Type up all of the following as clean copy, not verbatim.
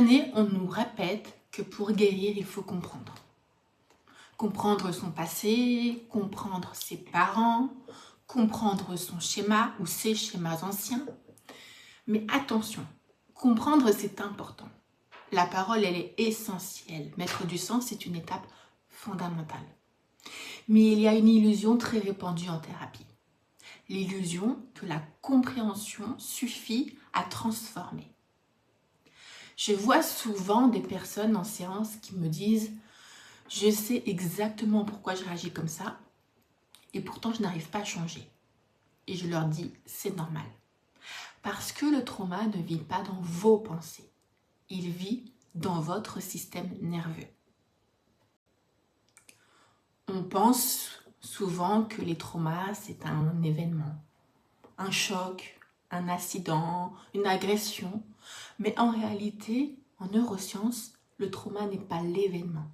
années, on nous répète que pour guérir, il faut comprendre. Comprendre son passé, comprendre ses parents, comprendre son schéma ou ses schémas anciens. Mais attention, comprendre c'est important. La parole, elle est essentielle. Mettre du sens, c'est une étape fondamentale. Mais il y a une illusion très répandue en thérapie. L'illusion que la compréhension suffit à transformer. Je vois souvent des personnes en séance qui me disent « Je sais exactement pourquoi je réagis comme ça et pourtant je n'arrive pas à changer. » Et je leur dis « C'est normal. » Parce que le trauma ne vit pas dans vos pensées. Il vit dans votre système nerveux. On pense souvent que les traumas, c'est un événement, un choc, un accident, une agression. Mais en réalité, en neurosciences, le trauma n'est pas l'événement.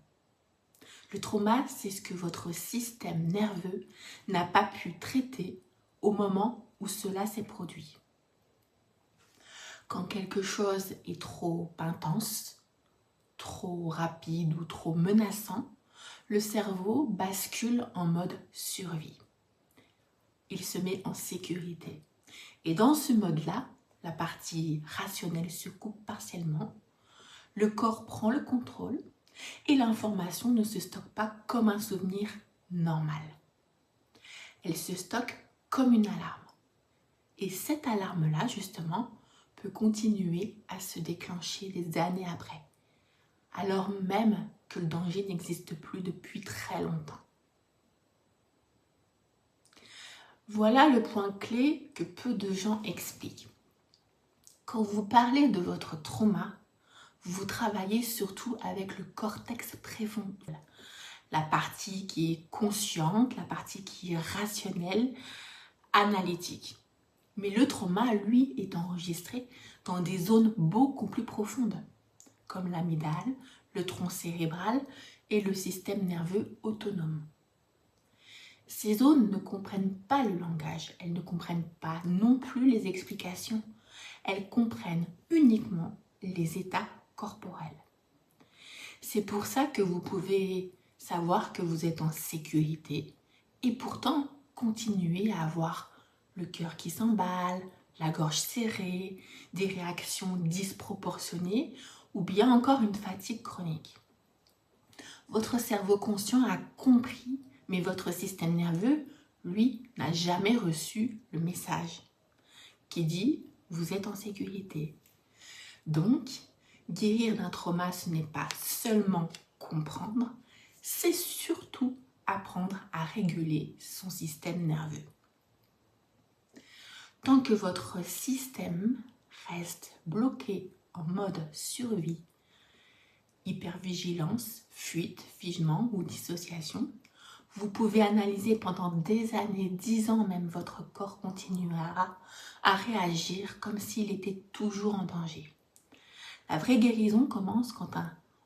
Le trauma, c'est ce que votre système nerveux n'a pas pu traiter au moment où cela s'est produit. Quand quelque chose est trop intense, trop rapide ou trop menaçant, le cerveau bascule en mode survie. Il se met en sécurité. Et dans ce mode-là, la partie rationnelle se coupe partiellement, le corps prend le contrôle et l'information ne se stocke pas comme un souvenir normal. Elle se stocke comme une alarme. Et cette alarme-là, justement, peut continuer à se déclencher des années après, alors même que le danger n'existe plus depuis très longtemps. Voilà le point clé que peu de gens expliquent. Quand vous parlez de votre trauma, vous travaillez surtout avec le cortex préfrontal, la partie qui est consciente, la partie qui est rationnelle, analytique. Mais le trauma, lui, est enregistré dans des zones beaucoup plus profondes, comme l'amygdale, le tronc cérébral et le système nerveux autonome. Ces zones ne comprennent pas le langage, elles ne comprennent pas non plus les explications, elles comprennent uniquement les états corporels. C'est pour ça que vous pouvez savoir que vous êtes en sécurité et pourtant continuer à avoir le cœur qui s'emballe, la gorge serrée, des réactions disproportionnées ou bien encore une fatigue chronique. Votre cerveau conscient a compris, mais votre système nerveux, lui, n'a jamais reçu le message qui dit « vous êtes en sécurité ». Donc, guérir d'un trauma, ce n'est pas seulement comprendre, c'est surtout apprendre à réguler son système nerveux. Tant que votre système reste bloqué en mode survie, hypervigilance, fuite, figement ou dissociation, vous pouvez analyser pendant des années, 10 ans même, votre corps continuera à réagir comme s'il était toujours en danger. La vraie guérison commence quand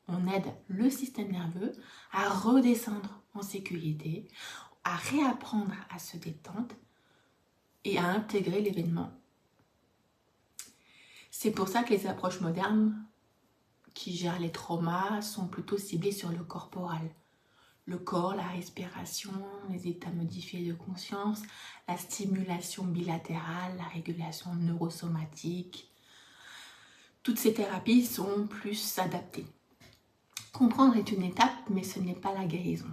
on aide le système nerveux à redescendre en sécurité, à réapprendre à se détendre et à intégrer l'événement. C'est pour ça que les approches modernes qui gèrent les traumas sont plutôt ciblées sur le corporel. Le corps, la respiration, les états modifiés de conscience, la stimulation bilatérale, la régulation neurosomatique. Toutes ces thérapies sont plus adaptées. Comprendre est une étape, mais ce n'est pas la guérison.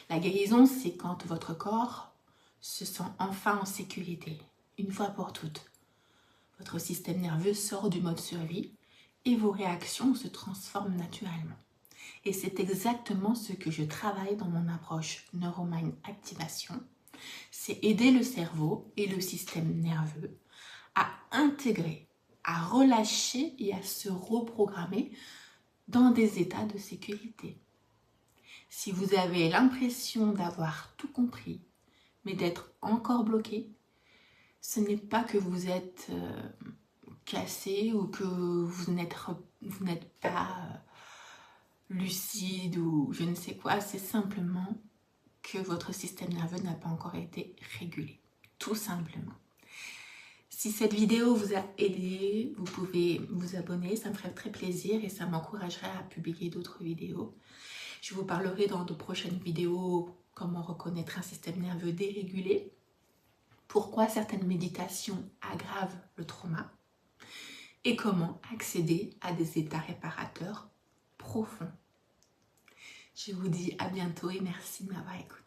La guérison, c'est quand votre corps se sent enfin en sécurité, une fois pour toutes. Votre système nerveux sort du mode survie et vos réactions se transforment naturellement. Et c'est exactement ce que je travaille dans mon approche Neuromind Activation. C'est aider le cerveau et le système nerveux à intégrer, à relâcher et à se reprogrammer dans des états de sécurité. Si vous avez l'impression d'avoir tout compris, mais d'être encore bloqué, ce n'est pas que vous êtes cassé ou que vous n'êtes pas lucide ou je ne sais quoi, c'est simplement que votre système nerveux n'a pas encore été régulé, tout simplement. Si cette vidéo vous a aidé, vous pouvez vous abonner, ça me ferait très plaisir et ça m'encouragerait à publier d'autres vidéos. Je vous parlerai dans de prochaines vidéos comment reconnaître un système nerveux dérégulé, pourquoi certaines méditations aggravent le trauma et comment accéder à des états réparateurs profonds. Je vous dis à bientôt et merci de m'avoir écouté.